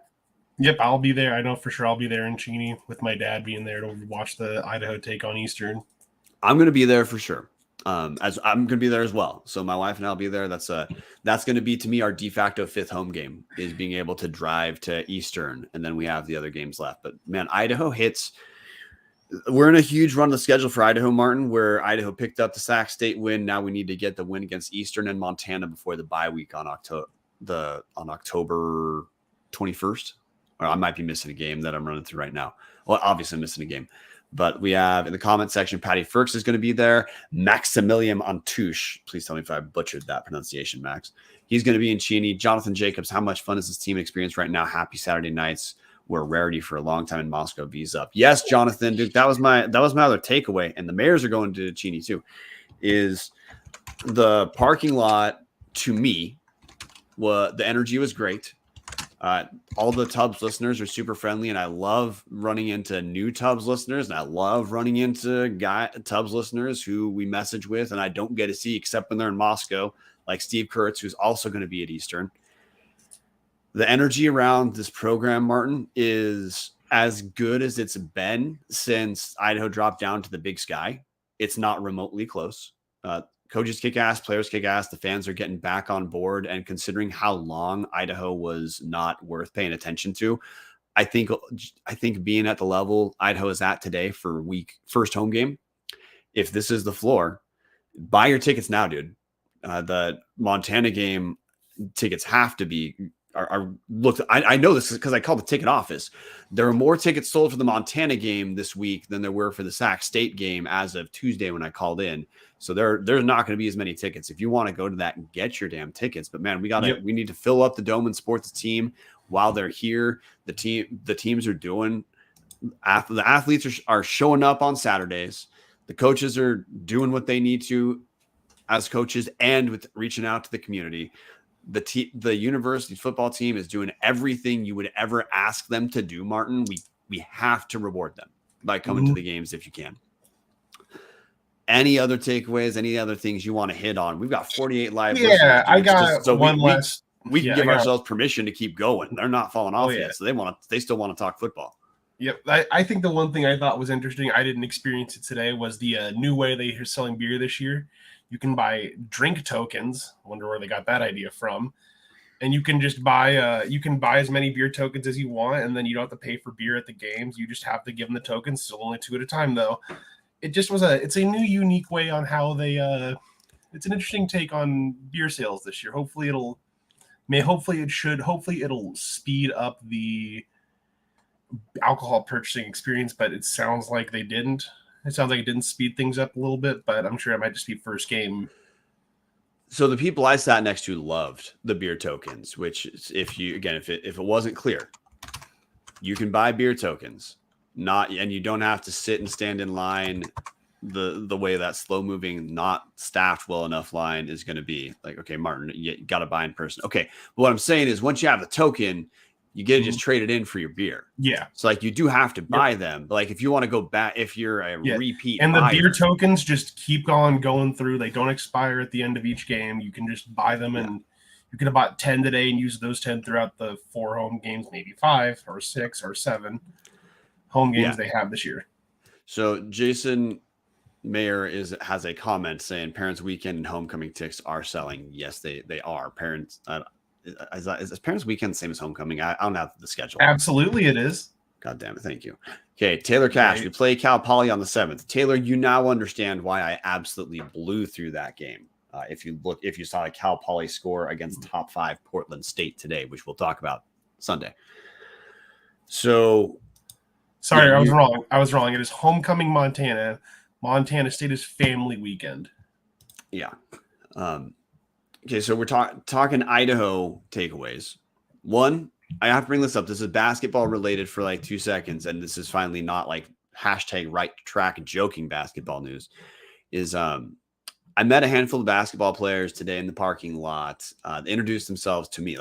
Yep, I'll be there. I know for sure I'll be there in Cheney with my dad being there to watch the Idaho take on Eastern. I'm going to be there for sure. As I'm going to be there as well. So my wife and I'll be there. That's going to be, to me, our de facto 5th home game, is being able to drive to Eastern. And then we have the other games left. But man, Idaho hits. We're in a huge run of the schedule for Idaho, Marten, where Idaho picked up the Sac State win. Now we need to get the win against Eastern and Montana before the bye week on October 21st. Or I might be missing a game that I'm running through right now. Well, obviously I'm missing a game. But we have in the comment section, Patty Firks is going to be there. Maximilian Antouche. Please tell me if I butchered that pronunciation, Max. He's going to be in Cheney. Jonathan Jacobs. How much fun is this team experience right now? Happy Saturday nights. We're a rarity for a long time in Moscow. V's up. Yes, Jonathan, dude. That was my other takeaway. And the Mayors are going to Cheney too. Is the parking lot, to me, the energy was great. All the Tubbs listeners are super friendly, and I love running into new Tubbs listeners, and I love running into Tubbs listeners who we message with and I don't get to see except when they're in Moscow, like Steve Kurtz, who's also going to be at Eastern. The energy around this program, Marten, is as good as it's been since Idaho dropped down to the Big Sky. It's not remotely close. Coaches kick ass, players kick ass. The fans are getting back on board. And considering how long Idaho was not worth paying attention to, I think being at the level Idaho is at today for first home game, if this is the floor, buy your tickets now, dude. The Montana game tickets have to be looked. I know this because I called the ticket office. There are more tickets sold for the Montana game this week than there were for the Sac State game as of Tuesday when I called in. So there's not going to be as many tickets. If you want to go to that, get your damn tickets. But man, we need to fill up the dome and support the team while they're here. The teams are doing. The athletes are showing up on Saturdays. The coaches are doing what they need to as coaches and with reaching out to the community. The university football team is doing everything you would ever ask them to do, Marten. We have to reward them by coming to the games if you can. Any other takeaways? Any other things you want to hit on? We've got 48 live. Yeah, I got one last. We can give ourselves permission to keep going. They're not falling off yet, so they still want to talk football. Yep, I think the one thing I thought was interesting, I didn't experience it today, was the new way they are selling beer this year. You can buy drink tokens. I wonder where they got that idea from. And you can just buy as many beer tokens as you want, and then you don't have to pay for beer at the games. You just have to give them the tokens. Still only 2 at a time, though. It's a new unique way on how they it's an interesting take on beer sales this year. Hopefully it'll speed up the alcohol purchasing experience, but it sounds like they didn't. It sounds like it didn't speed things up a little bit, but I'm sure it might just be first game. So the people I sat next to loved the beer tokens, which if it wasn't clear, you can buy beer tokens. And you don't have to sit and stand in line the way that slow moving, not staffed well enough line is going to be. Like, okay, Marten, you got to buy in person. Okay. But what I'm saying is once you have the token, you get to just trade it in for your beer. Yeah. So like you do have to buy them. But like if you want to go back, if you're a repeat and the beer tokens just keep on going through. They don't expire at the end of each game. You can just buy them and you could have bought 10 today and use those 10 throughout the 4 home games, maybe 5 or 6 or 7 home games they have this year. So Jason Mayer has a comment saying Parents Weekend and Homecoming tickets are selling. Yes, they are. Parents is Parents Weekend the same as Homecoming? I don't have the schedule. Absolutely, it is. God damn it! Thank you. Okay, Taylor Cash. We play Cal Poly on the 7th. Taylor, you now understand why I absolutely blew through that game. If you saw a Cal Poly score against top 5 Portland State today, which we'll talk about Sunday. So. Sorry, I was wrong. It is Homecoming, Montana. Montana State is family weekend. Yeah. Okay, so we're talking Idaho takeaways. One, I have to bring this up. This is basketball related for like 2 seconds, and this is finally not like hashtag right track joking basketball news. Is I met a handful of basketball players today in the parking lot. They introduced themselves to me.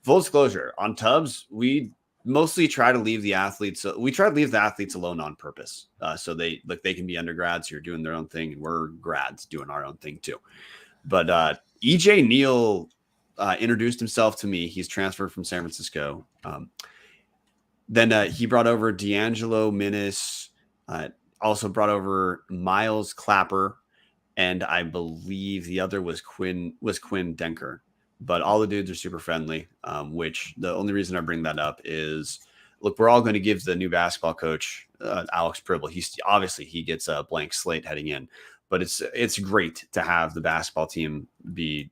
Full disclosure, on Tubbs, we mostly try to leave the athletes. We try to leave the athletes alone on purpose. So they can be undergrads who are doing their own thing, and we're grads doing our own thing too. But EJ Neal introduced himself to me. He's transferred from San Francisco. Then he brought over D'Angelo Minnis, also brought over Miles Clapper, and I believe the other was Quinn Denker. But all the dudes are super friendly, which the only reason I bring that up is, look, we're all going to give the new basketball coach, Alex Pribble. He gets a blank slate heading in, but it's great to have the basketball team be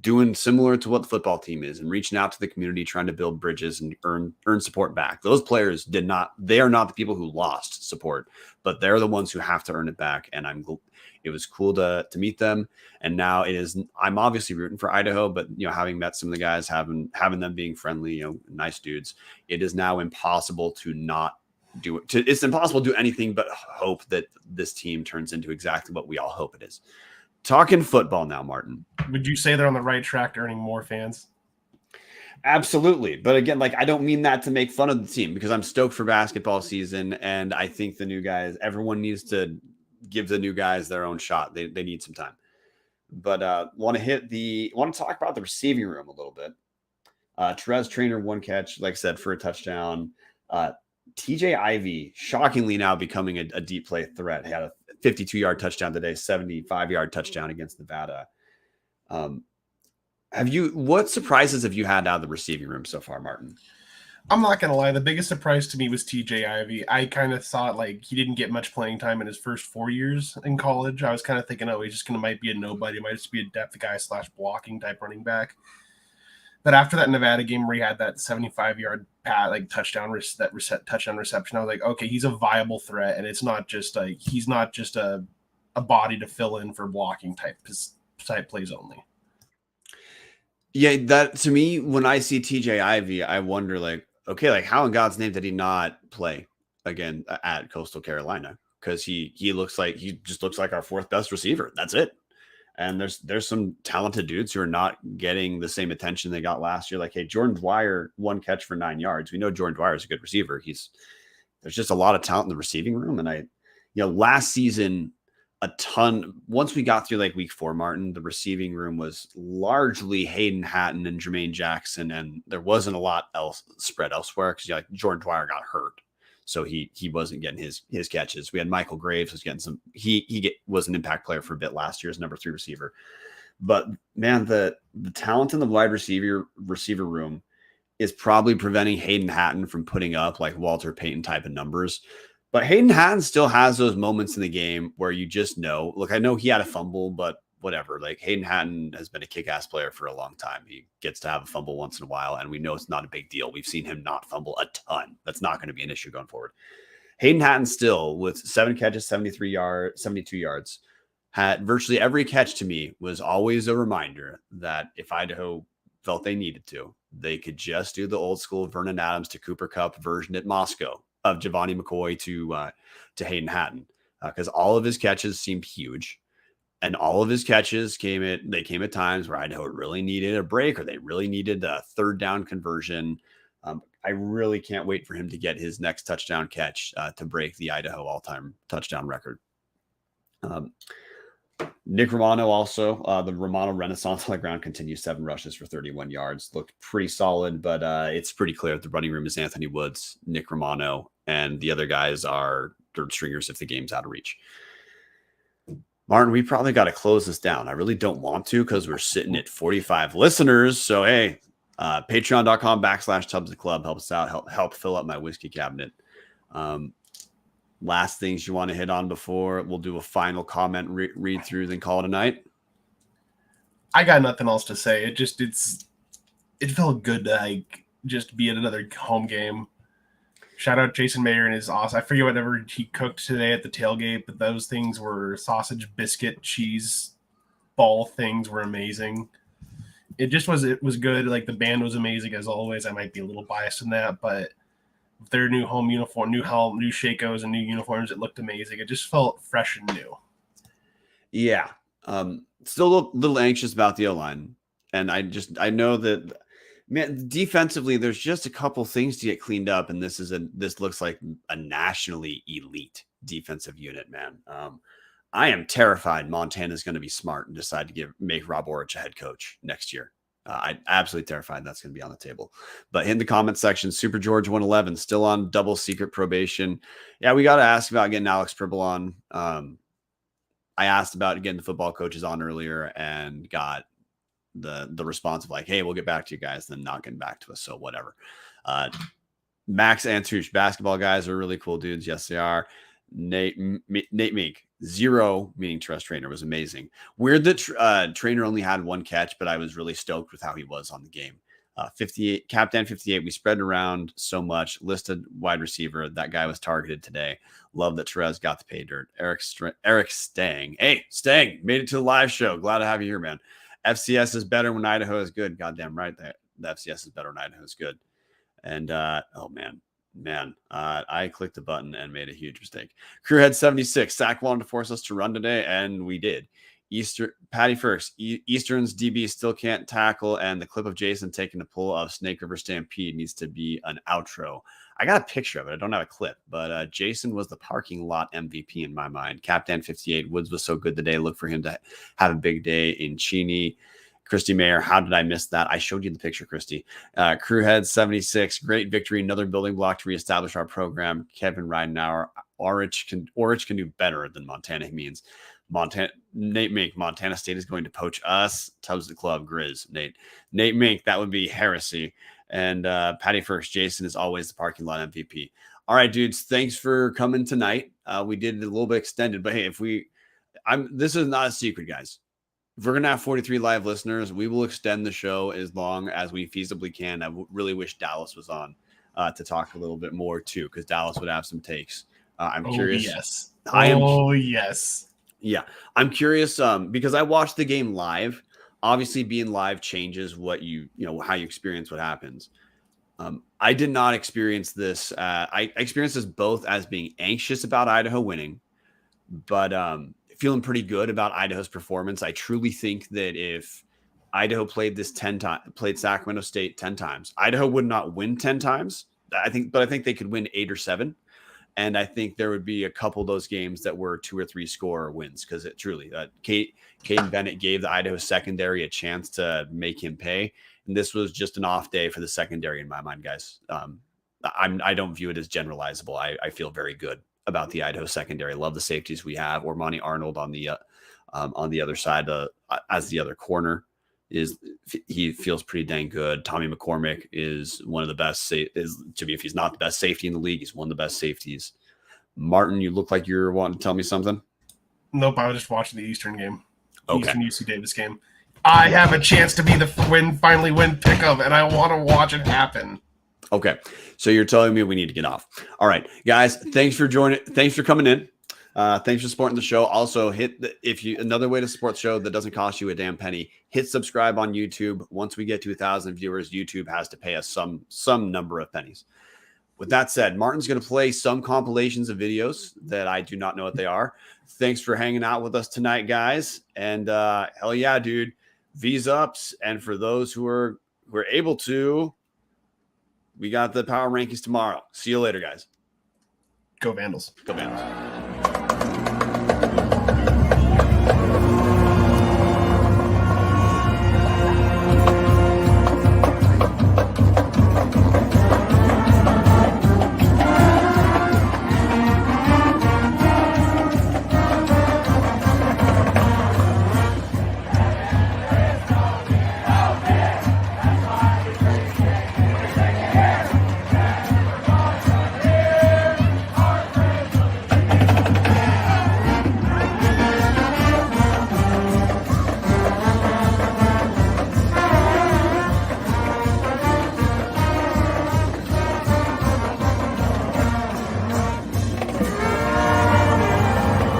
doing similar to what the football team is and reaching out to the community, trying to build bridges and earn support back. Those players they are not the people who lost support, but they're the ones who have to earn it back. And it was cool to meet them. And now I'm obviously rooting for Idaho, but having met some of the guys, having them being friendly, nice dudes, it is now impossible to not do it. It's impossible to do anything but hope that this team turns into exactly what we all hope it is. Talking football now, Martin. Would you say they're on the right track to earning more fans? Absolutely. But again, I don't mean that to make fun of the team, because I'm stoked for basketball season. And I think the new guys, everyone needs to give the new guys their own shot. They need some time. But want to talk about the receiving room a little bit. Terez Traynor, 1 catch, like I said, for a touchdown. TJ Ivey, shockingly now becoming a deep play threat. He had a 52-yard touchdown today, 75-yard touchdown against Nevada. What surprises have you had out of the receiving room so far, Martin? I'm not going to lie. The biggest surprise to me was TJ Ivey. I kind of thought he didn't get much playing time in his first 4 years in college. I was kind of thinking, he's just might be a nobody. Might just be a depth guy / blocking type running back. But after that Nevada game where he had that 75-yard touchdown reception, I was like, okay, he's a viable threat, and it's not just he's not just a body to fill in for blocking type plays only. Yeah, that to me, when I see TJ Ivey, I wonder okay, how in God's name did he not play again at Coastal Carolina? Because he just looks like our 4th best receiver. That's it. And there's some talented dudes who are not getting the same attention they got last year. Hey, Jordan Dwyer, 1 catch for 9 yards. We know Jordan Dwyer is a good receiver. There's just a lot of talent in the receiving room. And last season, once we got through week 4, Martin, the receiving room was largely Hayden Hatton and Jermaine Jackson. And there wasn't a lot else spread elsewhere because Jordan Dwyer got hurt. So he wasn't getting his catches. We had Michael Graves was getting some. He was an impact player for a bit last year as number 3 receiver. But man, the talent in the wide receiver room is probably preventing Hayden Hatton from putting up Walter Payton type of numbers. But Hayden Hatton still has those moments in the game where you just know. Look, I know he had a fumble, but whatever. Hayden Hatton has been a kick-ass player for a long time. He gets to have a fumble once in a while, and we know it's not a big deal. We've seen him not fumble a ton. That's not going to be an issue going forward. Hayden Hatton still, with 7 catches, 72 yards, had virtually every catch to me was always a reminder that if Idaho felt they needed to, they could just do the old school Vernon Adams to Cooper Kupp version at Moscow of Giovanni McCoy to Hayden Hatton, because all of his catches seemed huge. And all of his catches came at times where Idaho really needed a break, or they really needed a 3rd down conversion. I really can't wait for him to get his next touchdown catch to break the Idaho all-time touchdown record. Nick Romano also, the Romano Renaissance on the ground continues. 7 rushes for 31 yards. Looked pretty solid, but it's pretty clear that the running room is Anthony Woods, Nick Romano, and the other guys are 3rd stringers if the game's out of reach. Martin, we probably got to close this down. I really don't want to because we're sitting at 45 listeners. So, hey, patreon.com/Tubbs the Club. Help us out. Help fill up my whiskey cabinet. Last things you want to hit on before we'll do a final comment read through, then call it a night? I got nothing else to say. It felt good to just be at another home game. Shout out Jason Mayer and his awesome. I forget whatever he cooked today at the tailgate, but those things were sausage, biscuit, cheese, ball things were amazing. It was good. The band was amazing as always. I might be a little biased in that, but their new home uniform, new helm, new Shakos, and new uniforms, it looked amazing. It just felt fresh and new. Yeah. Still a little anxious about the O-line. And I know that, man, defensively, there's just a couple things to get cleaned up. And this looks like a nationally elite defensive unit, man. I am terrified Montana's going to be smart and decide to make Rob Borisch a head coach next year. I'm absolutely terrified that's going to be on the table. But in the comment section, Super George 111 still on double secret probation. Yeah, we got to ask about getting Alex Pribble on. I asked about getting the football coaches on earlier and got the response of like, hey, we'll get back to you guys, then not getting back to us. So whatever. Max Antouche, basketball guys are really cool dudes. Yes, they are. Nate Meek, 0 meaning trust trainer, was amazing. Weird that trainer only had 1 catch, but I was really stoked with how he was on the game. 58, Captain 58, we spread around so much. Listed wide receiver. That guy was targeted today. Love that Therese got the pay dirt. Eric Stang. Hey, Stang, made it to the live show. Glad to have you here, man. FCS is better when Idaho is good. Goddamn right. The FCS is better when Idaho is good. And, oh, man. I clicked the button and made a huge mistake. Crewhead 76. Sack wanted to force us to run today, and we did. Patty first. Eastern's DB still can't tackle, and the clip of Jason taking a pull of Snake River Stampede needs to be an outro. I got a picture of it. I don't have a clip, but Jason was the parking lot MVP in my mind. Captain 58. Woods was so good today. Look for him to have a big day in Cheney. Kristy Mayer, how did I miss that? I showed you the picture, Kristy. Crewhead 76, great victory. Another building block to reestablish our program. Kevin Ridenour, Orich can do better than Montana. He means Nate Mink, Montana State is going to poach us. Tubbs the club, Grizz. Nate Mink, that would be heresy. And Patty first, Jason is always the parking lot MVP. All right, dudes, thanks for coming tonight. We did it a little bit extended, but hey, this is not a secret, guys. If we're going to have 43 live listeners, we will extend the show as long as we feasibly can. I really wish Dallas was on to talk a little bit more too, because Dallas would have some takes. I'm curious. Yes. Yes. Yeah. I'm curious because I watched the game live. Obviously, being live changes what how you experience what happens. I did not experience this. I experienced this both as being anxious about Idaho winning, but feeling pretty good about Idaho's performance. I truly think that if Idaho played Sacramento State 10 times, Idaho would not win 10 times. I think they could win 8 or 7. And I think there would be a couple of those games that were 2 or 3 score wins, because it truly, Caden Bennett gave the Idaho secondary a chance to make him pay. And this was just an off day for the secondary in my mind, guys. I don't view it as generalizable. I feel very good about the Idaho secondary. Love the safeties we have. Ormani Arnold on the other side as the other corner he feels pretty dang good. Tommy McCormick is one of the best. If he's not the best safety in the league, he's one of the best safeties. Marten, you look like you're wanting to tell me something. Nope, I was just watching the Eastern game. Okay. Eastern UC Davis game. I have a chance to be the finally win pick'em, and I want to watch it happen. Okay, so you're telling me we need to get off. All right, guys, thanks for joining. Thanks for coming in. Thanks for supporting the show. Also, another way to support the show that doesn't cost you a damn penny. Hit subscribe on YouTube. Once we get to 1,000 viewers, YouTube has to pay us some number of pennies. With that said, Martin's going to play some compilations of videos that I do not know what they are. Thanks for hanging out with us tonight, guys. And hell yeah, dude, V's ups. And for those who are able to, we got the power rankings tomorrow. See you later, guys. Go Vandals. Go Vandals.